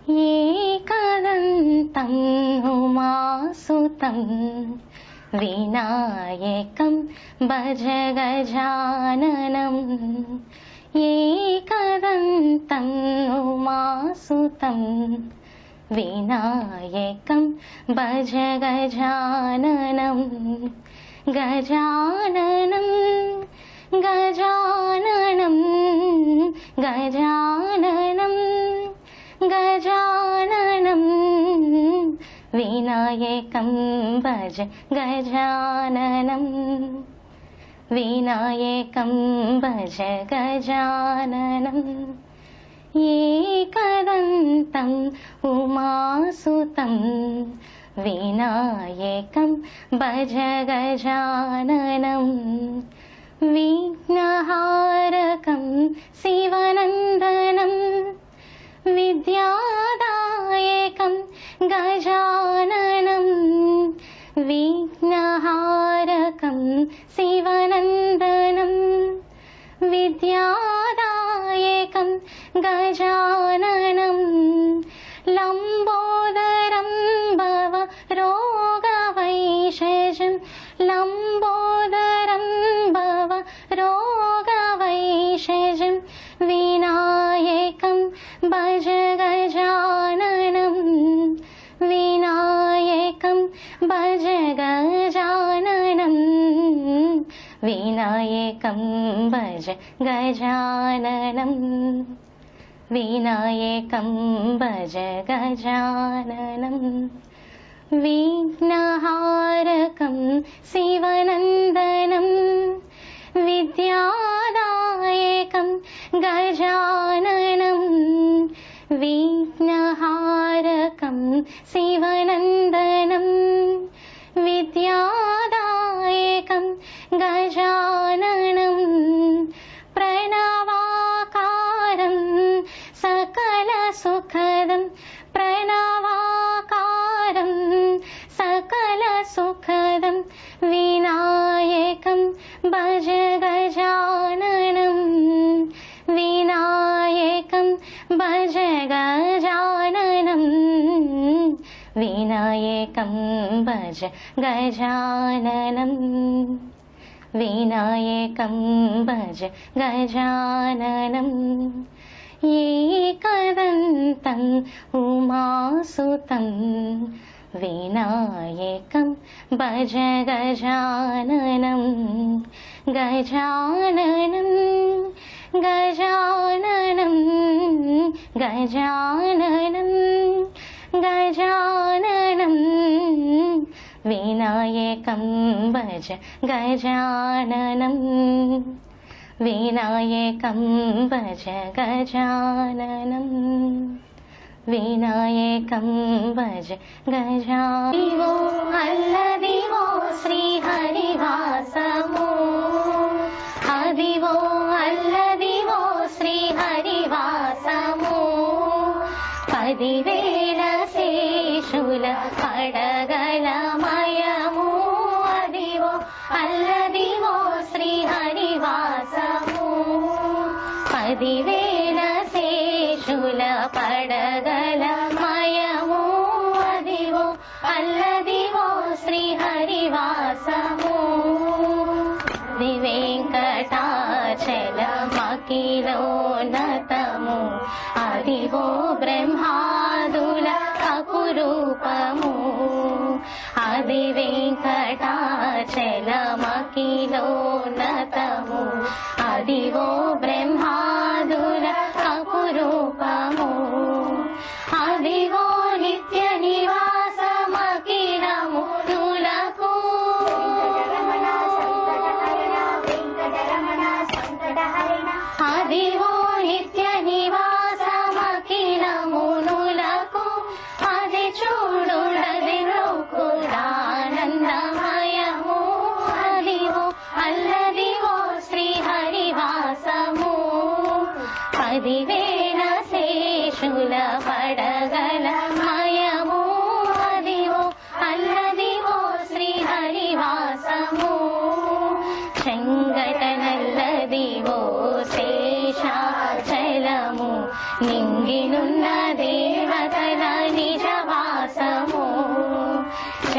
एकदन्तं उमासुतं विनायकं भज गजाननम् एकदन्तं उमासुतं विनायकं भज गजाननं गजाननं गजाननं गजाननं गजाननं विनायकं भज गजाननं विनायकं भज गजाननं एकदन्तं उमासुतं विनायकं भज गजाननं विघ्नहारकं शिवनन्दनं विद्यादायकं गजाननं विघ्नहारकं शिवनन्दनं विद्यादायकं गजाननं लम्बोदरं भव रोगवैषजं लम्बोदरं भव रोगवैषजं विनायकं भज गजाननं विनायकं भज गजाननं विनायकं भज गजाननं विनायकं भज गजाननं विघ्नहारकं शिवनन्दनं विद्यादायकं गजाननं विघ्नहारकं शिवनन्दनं विद्यादायकं गजाननं प्रणवाकारं सकलसुखदं प्रणवाकारं सकलसुखदं विनायकं भज गजाननं विनायकं भज गजाननं विनायकं भज गजाननं विनायकं भज गजाननं एकदन्तं उमासुतं विनायकं भज गजाननं गजाननं गजाननं गजाननं गजाननं विनायकं भज गजाननं विनायकं भज गजाननं विनायकं भज गजाननो अल्लदिवो श्रीहरिवासमो अदिवो अल्लदिवो श्रीहरिवासमो पदिवेल शेषुल पडगलमयमो अदिवो अल्लदिवो श्रीहरिवासमो पदिवेल शेषुल पडगलमयमो अदिवो अल्लदिवो श्रीहरिवासमो वेङ्कटाचलमखिलोन्नतमो अदिवो ब्रह्मादुल अपुरूपमो आदि वेङ्कटाचलमखिलोन्नतमो अदिवो ब्रह्मादुल अपुरूपमो अदिवो नित्यनिवासमखिलमो नुलको अदिवो नित्यनिवासमखिलमो नुलको అది చూడుడది లోకుడానందమయమో అదివో అల్లదివో శ్రీహరివాసమో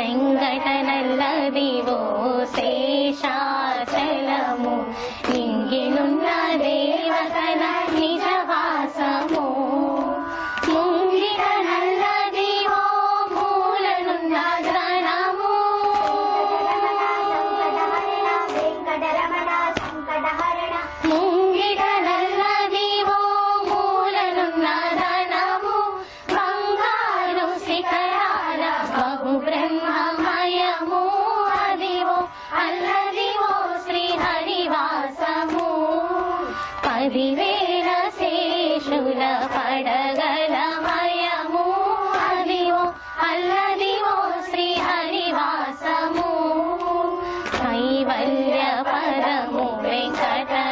వెంకటనల్లదివో శేషాచలము ఇంగినున్న దేవతల నిజవాసము ముంగిట నల్లదివో మూలనున్న ధనము ముంగిట నల్లదివో మూలనున్న ధనము బంగారు శిఖరాల బహు బ్రహ్మమయము అదివో అల్లదివో శ్రీహరివాసము 10,000 శేషుల పడగలమయము అదివో అల్లదివో శ్రీహరివాసము కైవల్య పరము వెంకటనగమదివో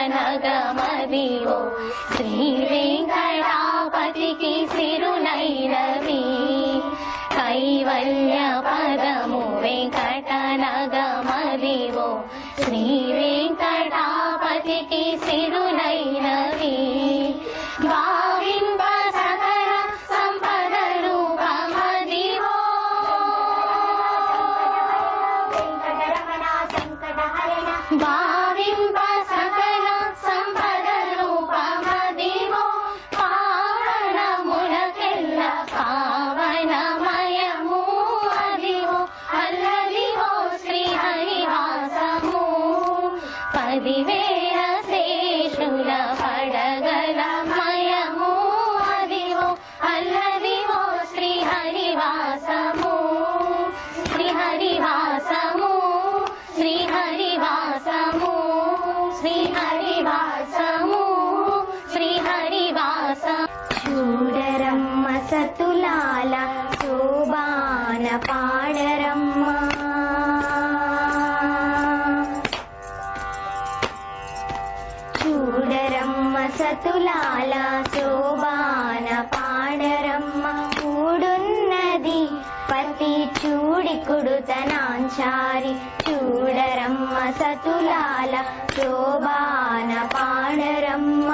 శ్రీ వెంకటాపతికి సిరులైనవి కైవల్య పరము వెంకటనగమదివో శ్రీ వెంకటాపతికి సిరులైనవి భావింప సకల సంపద రూపమదివో భావింప సకల సంపద రూపమదివో పావనములకెల్ల పావనమయము అదివో అల్లదివో శ్రీహరివాసము 10,000 శేషుల పడగలమయము అదివో అల్లదివో శ్రీహరివాసము శ్రీహరివాసము శ్రీహరివాసము శ్రీహరివాసము శ్రీహరివాసము చూడరమ్మ సతులాల శోభాన పాడరమ్మ చూడరమ్మ సతులాల శోభాన పాడరమ్మ కూడున్నది పతి చూడి కుడుతనాంచారి చూడరమ్మ సతులాల శోభాన పాడరమ్మ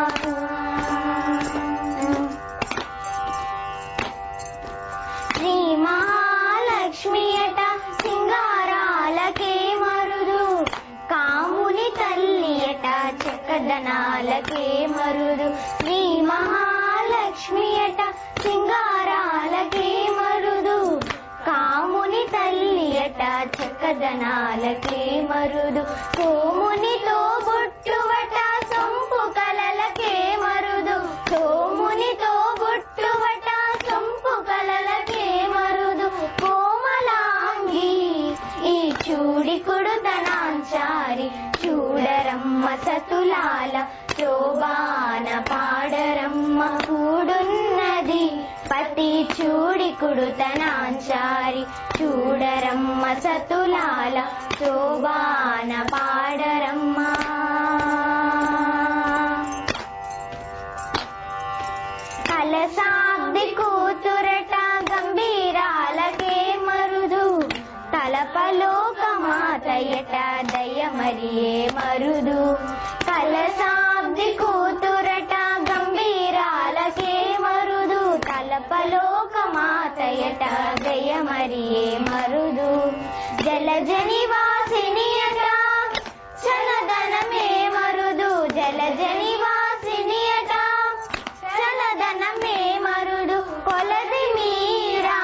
శ్రీ మహాలక్ష్మియట సింగారాలకే మరుదు కాముని తల్లియట చక్కదనాలకే మరుదు శ్రీ మహాలక్ష్మియట సింగారాలకే మరుదు కాముని తల్లియట చక్కదనాలకే మరుదు సోమునితో బొట్టువట సొంపు కలలకే మరుదు సోమునితో బొట్టువట సొంపు కలలకే మరుదు కోమలాంగి ఈ చూడి కుడుతనాంచారి చూడరమ్మ సతులాల శోభాన పాడరమ్మ కూడున్నది పతి చూడి కుడుతనాంచారి చూడరమ్మ సతులాల శోభాన పాడరమ్మ కలసాబ్ది కూతురట గంభీరాలకే మరుదు తలపలోకమాతయట దయమరియే మరుదు కలసాబ్ది కూతురట గంభీరాలకే మరుదు తలపలోకమాతయట దయమరియే మరుదు జలజని వాసినియట చలదనమే మరుదు జలజని వాసినియట చలదనమే మరుడు కొలది మీరా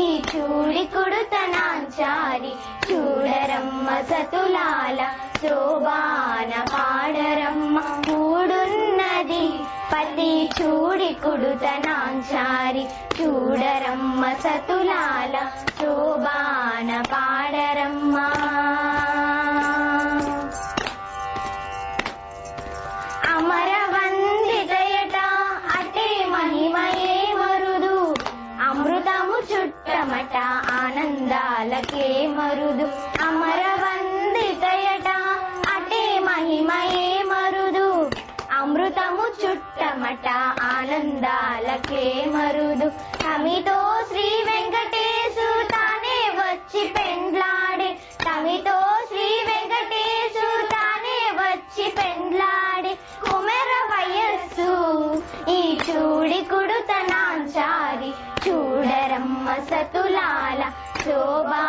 ఈ చూడి కుడుతనాంచారి చూడరమ్మ సతులాల శోభాన పాడరమ్మ కూడున్నది పతి చూడి కుడుతనాంచారి చూడరమ్మ సతులాల శోభాన పాడరమ్మ అమరవందితయట అటే మహిమయే మరుదు అమృతము చుట్టమట ఆనందాలకే మరుదు అమరవందితయట అటే మహిమయే మరుదు అమృతము చుట్టమట ఆనందాలకే మరుదు తమితో శ్రీ వెంకటేశు తానే వచ్చి పెండ్లాడే తమితో శ్రీ వెంకటేశు తానే వచ్చి పెండ్లాడే కుమెర వయస్సు ఈ చూడి కుడుతనాంచారి చూడరమ్మ సతులాల శోభా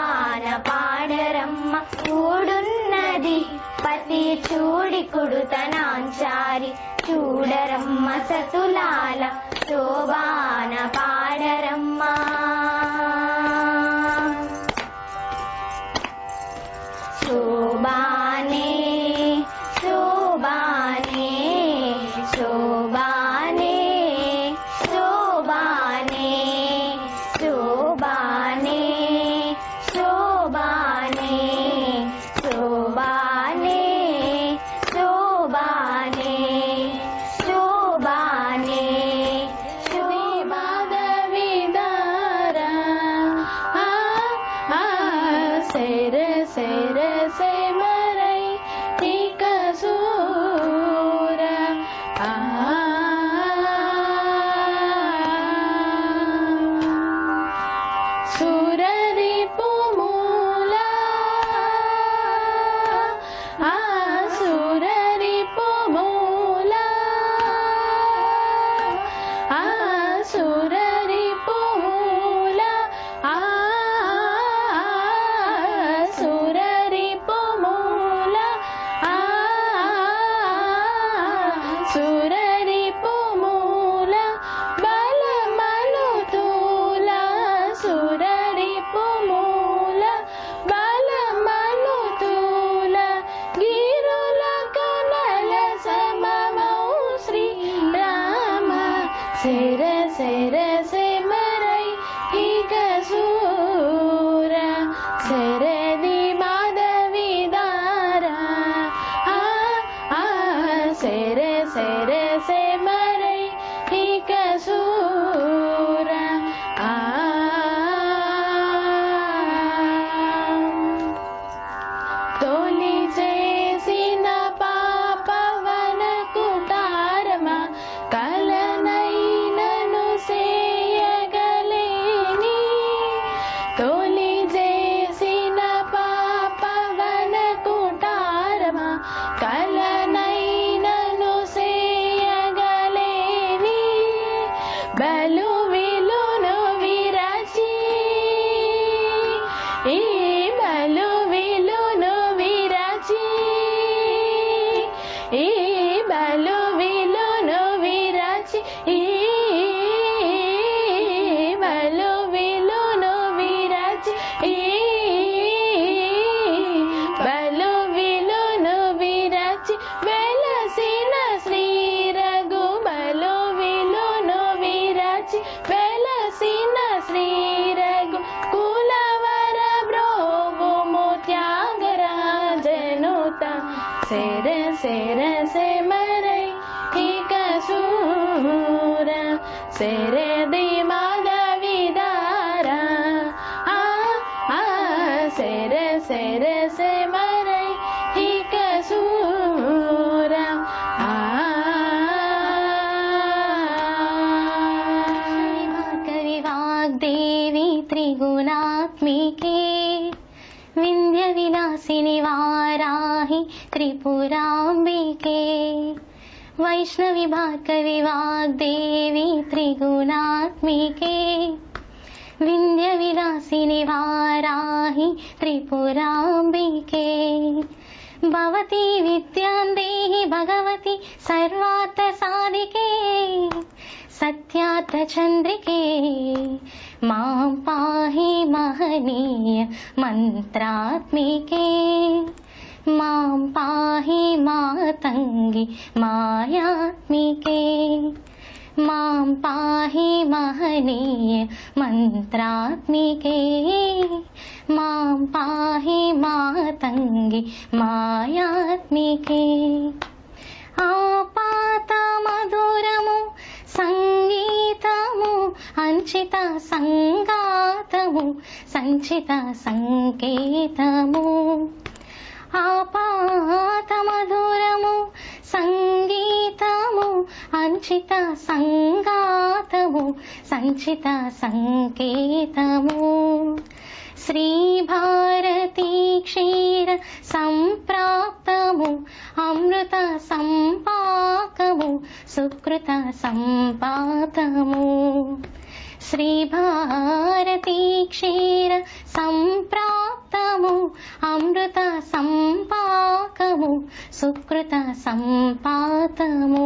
పాడరమ్మ కూడున్నది పతి చూడి కుడుతనాంచారి చూడరమ్మ సతులాల శోభాన పాడరమ్మ శోభానే శోభానే శోభానే శోభానే శోభానే శోభానే శోభానే శోభానే శోభానే శోభాదవిదార సెర సెర సె మరై ఠీక సూర సురరిపు మూల సురరిపు మూల సురరిపు మూల సురరిపు మూల సురరిపు మూల బలమను తూల సురరిపు మూల బలమను తూల గిరుల కనల సమమౌ శ్రీరామ శర శర సె మరై ఠీక సూర శరది మాధవిదార శర శర సె మరై ఠీక సూర తొలి చేసిన పాపవన కుటారమ కలనైనను సేయగలేని తొలి చేసిన పాపవన కుటారమ కలనైనను సేయగలేని బలు విలును విరచి ఈ బలు విలును విరచి ఈ బలు విలును విరచి ఈ బలు విలును విరచి ఈ బలు విలును విరచి వెలసిన శ్రీ రఘుబలు విలును విరచి వెలసిన శ్రీ రఘు కులవర బ్రోగుము త్యాగరాజనుత శర శర సె మరై ఠీక సూర శరది మాధవిదార శర శర సె మరై ఠీక సూర కవి వాగ్దేవి త్రిగుణాత్మికే వింధ్య విలాసిని వారాహి త్రిపురాంబికే వైష్ణవి భార్గవి వాగ్దేవి త్రిగుణాత్మికే వింధ్య విలాసిని వారాహి త్రిపురాంబికే భవతి విద్యాం దేహి భగవతి సర్వార్థ సాధికే సత్యార్థ చంద్రికే మాం పాహి మహనీయ మంత్రాత్మికే మాం పాహి మాతంగి మాయాత్మికే మాం పాహి మహనీయ మంత్రాత్మికే మాం పాహి మాతంగి మాయాత్మికే ఆపాత మధురము సంగీతము అంచిత సంగాతము సంచిత సంకేతము ఆపాత మధురము సంగీతము అంచిత సంగాతము సంచిత సంకేతము శ్రీ భారతీ క్షీర సంప్రాప్తము అమృత సంపాకము సుకృత సంపాతము శ్రీ భారతీ క్షీర సంప్రాప్తము అమృత సంపాకము సుకృత సంపాతము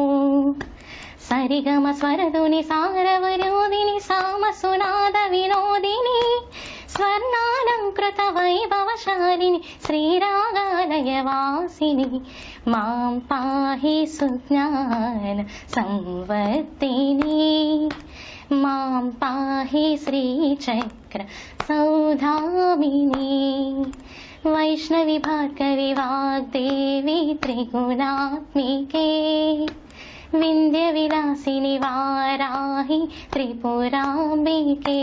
సరిగమ స్వరధుని సారవరోధిని సామసునాద వినోదిని స్వర్ణాలంకృత వైభవశాలిని శ్రీరాగాలయ వాసిని మాం పాహి సుజ్ఞాన సంవర్తిని మాం పాహి శ్రీచక్ర సౌధామిని వైష్ణవి భార్గవి వాగ్దేవి త్రిగుణాత్మికే వింధ్య విలాసిని వారాహి త్రిపురాంబికే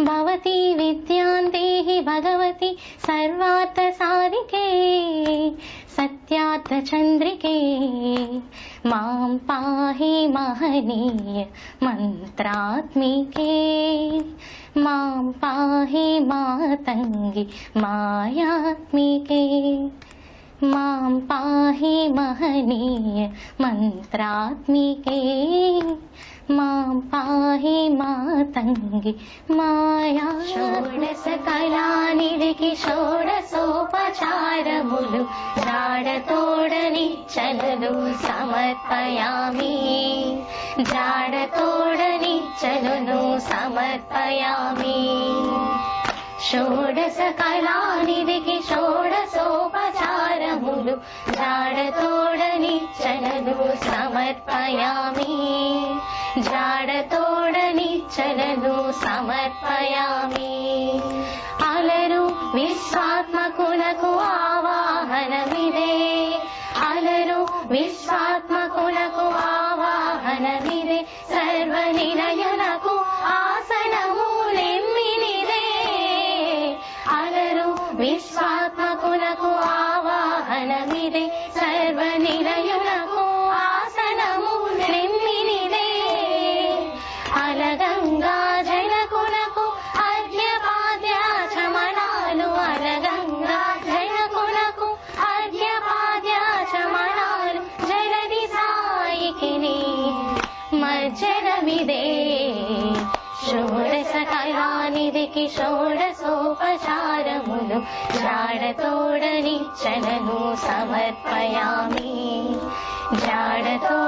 భవతి విద్యాందేహి భగవతి సర్వార్థ సాధికే సత్యార్థ చంద్రికే మాం పాహి మహనీయ మంత్రాత్మికే మాం పాహి మాతంగి మాయాత్మికే మాం పాహి మహనీయ మంత్రాత్మికే మాం పాహి మాతంగి మాయా షోడశ కళానిధికి షోడశోపచారములు జాడతోడనిచ్చలు సమర్పయామి జాడతోడనిచ్చలు సమర్పయామి షోడశ కళానిధికి షోడశోపచారములు జాడతోడనిచ్చలు సమర్పయామి జాడతోడనిచ్చలు సమర్పయామి అలరు విశ్వాత్మకులకు ఆవాహనమిదే అలరు విశ్వాత్మకులకు ఆవాహనమిదే సర్వనిలయులకు ఆసనములెమ్మినిదే అలరు విశ్వాత్మకులకు ఆవాహనమిదే సర్వనిలయులకు ఆసనములెమ్మినిదే అలగంగా జనకులకు అర్ఘ్యపాద్యాచమనాలు అలగంగా జనకులకు అర్ఘ్యపాద్యాచమనాలు జలది సాయికిని మజ్జనమిదే షోడశ కళానిధికి షోడశోపచారములు జాడతోడనిచ్చలను సమర్పయామి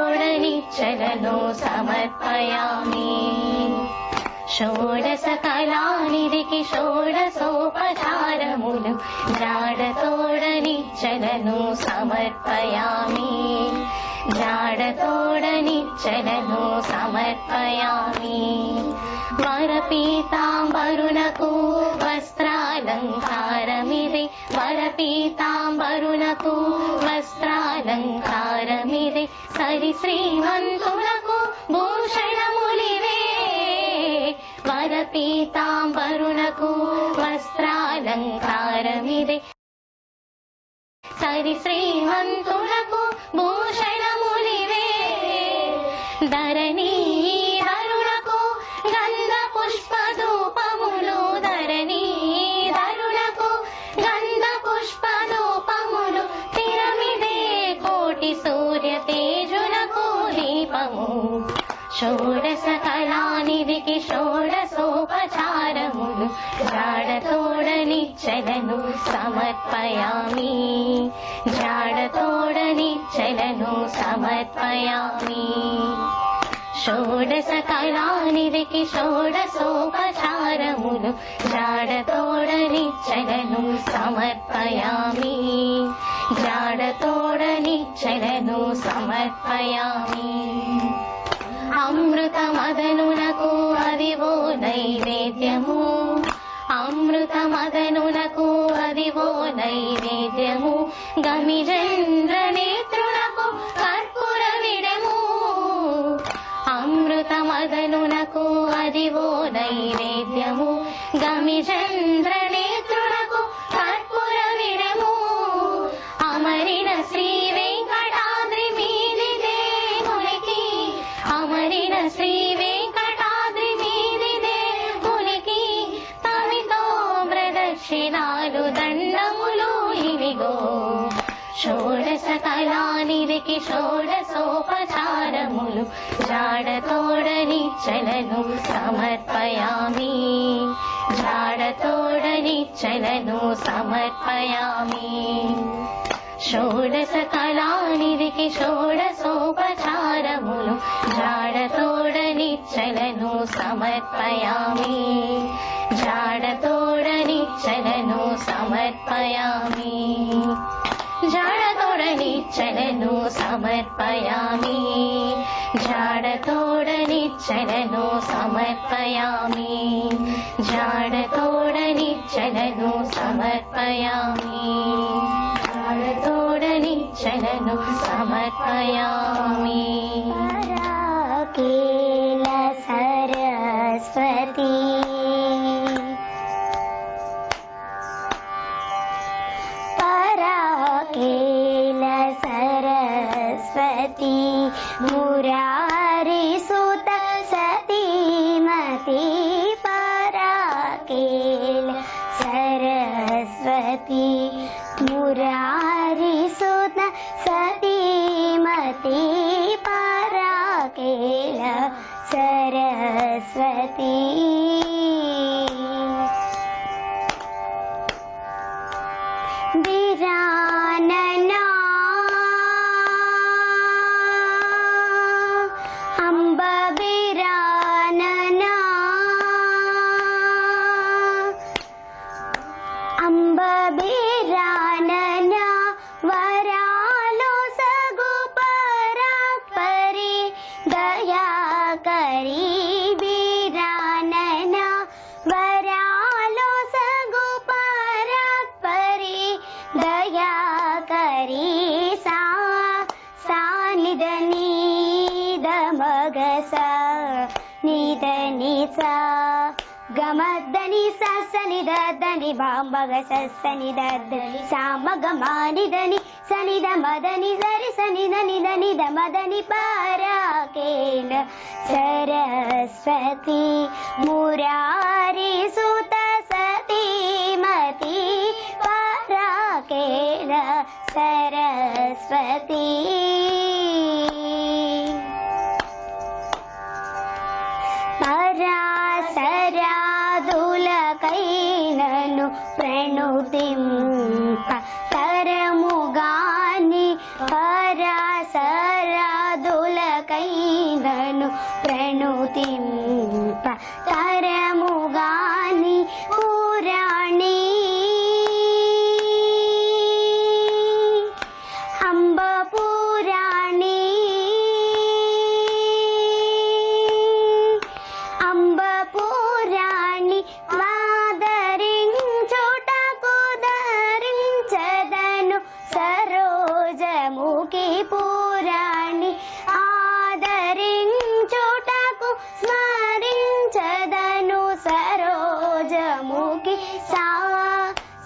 జాడతోడనిచ్చలను సమర్పయామి షోడశ కళానిధికి షోడశోపచారములు జాడతోడనిచ్చలను సమర్పయామి జాడతోడనిచ్చలను సమర్పయామి వరపీతాంబరునకు వస్త్రాలంకారమిదే వరపీతాంబరునకు వస్త్రాలంకారమిదే సరి శ్రీమంతులకు భూషణములివే వరపీతాంబరునకు వస్త్రాలంకారమిదే సరి శ్రీమంతులకు భూషణములివే ధరణీ ధరుణకు గంధ పుష్ప ధూపములు ధరణీ ధరుణకు గంధ పుష్ప ధూపములు తిరమిదే కోటి సూర్య తేజునకు దీపము షోడశ కళానిధికి షోడశోపచారములు జాడతోడనిచ్చలను సమర్పయామి జాడతోడనిచ్చలను సమర్పయామి షోడశ కళానిధికి షోడశోపచారములు జాడతోడనిచ్చలను సమర్పయామి జాడతోడనిచ్చలను సమర్పయామి అమృత మదనునకు అదివో నైవేద్యము అమృత మదనునకు అదివో నైవేద్యము గమిజేంద్ర నేత్రునకు కర్పూర విడము అమృత మదనునకు అదివో నైవేద్యము గమిజేంద్ర నేత్రునకు కర్పూర విడము అమరిన శ్రీ వెంకటాద్రి మీది దేవునికి అమరిన శ్రీ వెంకటాద్రి మీది దేవునికి తమితో ప్రదక్షిణాలు దండములు ఇవిగో షోడశ కళానిధికి షోడశోపచారములు జాడతోడనిచ్చలను సమర్పయామి జాడతోడనిచ్చలను సమర్పయామి షోడశ కళానిధికి షోడశోపచారములు జాడతోడనిచ్చలను సమర్పయామి జాడతోడనిచ్చలను సమర్పయామి జాడతోడనిచ్చలను సమర్పయామి జాడతోడనిచ్చలను సమర్పయామి జాడతోడనిచ్చలను సమర్పయామి జాడతోడనిచ్చలను సమర్పయామి పరాకేల సరస్వతి పరాకేల సరస్వతి మురారి సుత సతీమతి పరాకేల సరస్వతి మురారి సుత సతీమతి పరాకేల సరస్వతి విరాననా అంబ విరాననా అంబ విరాననా వరాలో సగు పరాత్పరి దయా కరి విరాననా వరాలో సగు పరాత్పరి దయా కరి సానిద నీద మగస నిద నిస గమద్దని సనిద దని బాంబగ సనిద సామగమానిదని సనిద మదని సరి సనిద నిద నిద మదని పరాకేల సరస్వతి మురారి సుత సతీమతి పరాకేల సరస్వతి పరాసరాదులకైనను ప్రణుతింప తరముగాని పరాసరాదులకైనను ప్రణుతింప తరముగాని పురాణి అంబ పురాణి అంబ పురాణి వాదరించుటకు ధరించదను సరోజముఖి పురాణి ఆదరించుటకు స్మరించదను సరోజముఖి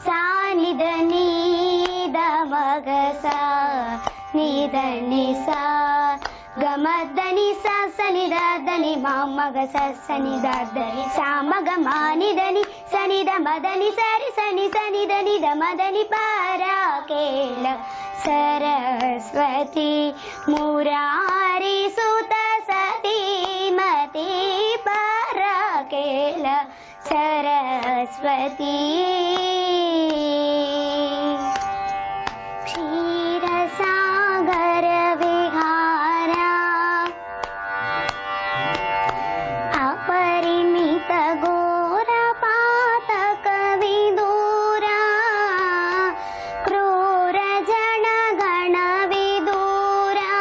సానిద నీద మగస నిద నిస గమద్దని సనిద దని మామగ సనిద దని సామగ మానిదని సనిద మదని సరి సని సనిద నిద మదని పరాకేల సరస్వతి మురారి సుత సతీమతి పరాకేల సరస్వతి క్షీరసాగర విహారా అపరిమిత ఘోర పాతక విదూరా క్రూర జన గణ విదూరా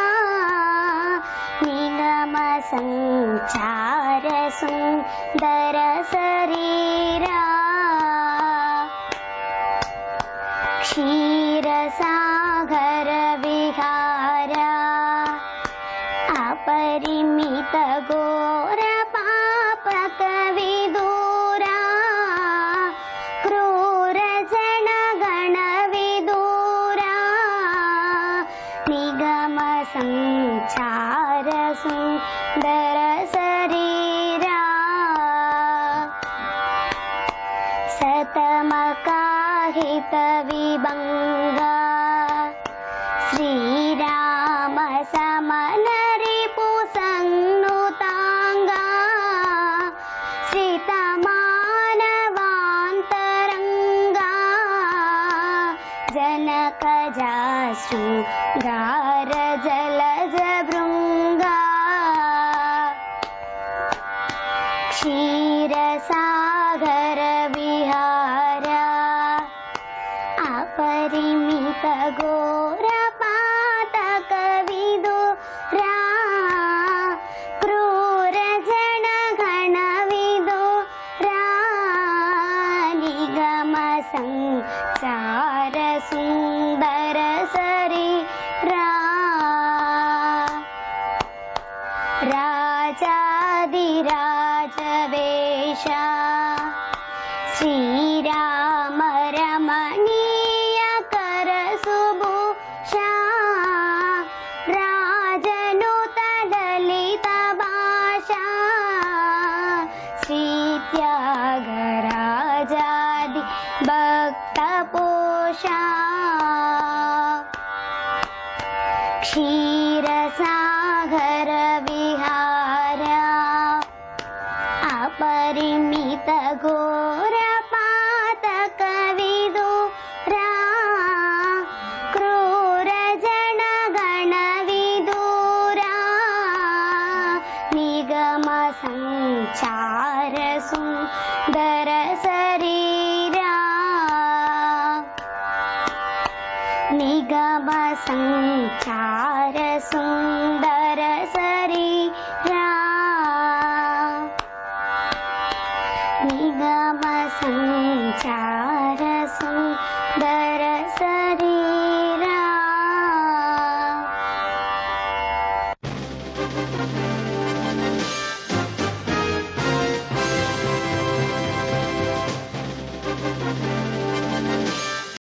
నిగమ సంచార సుందర శరీరా క్షీరసాగర విహారా అపరిమిత ఘోర పాపక విదూరా క్రూర జన గణ విదూరా నిగమ సంచార సుందర శరీరా సతమకాహిత విభంగా శ్రీరామ సమన రిపు సంనుతాంగా శ్రిత మానవ जनकजा शृङ्गार जलज भृङ्गा क्षीरसागर विहारा अपरिमित घोर पातक विदुरा क्रूर जन गण विदुरा निगम संचार सुंदर शरीरा राजाधिराज वेशा श्रीराम रमणीय कर सुभूषा राजनुत दलित भाषा श्री त्यागराजादि भक्त पोषा क्षीरसागर विहारा अपरिमित घोर पातक विदुरा क्रूर जन गण विदुरा निगम संचार सुंदर शरीरा निगम संचार सुंदर शरीरा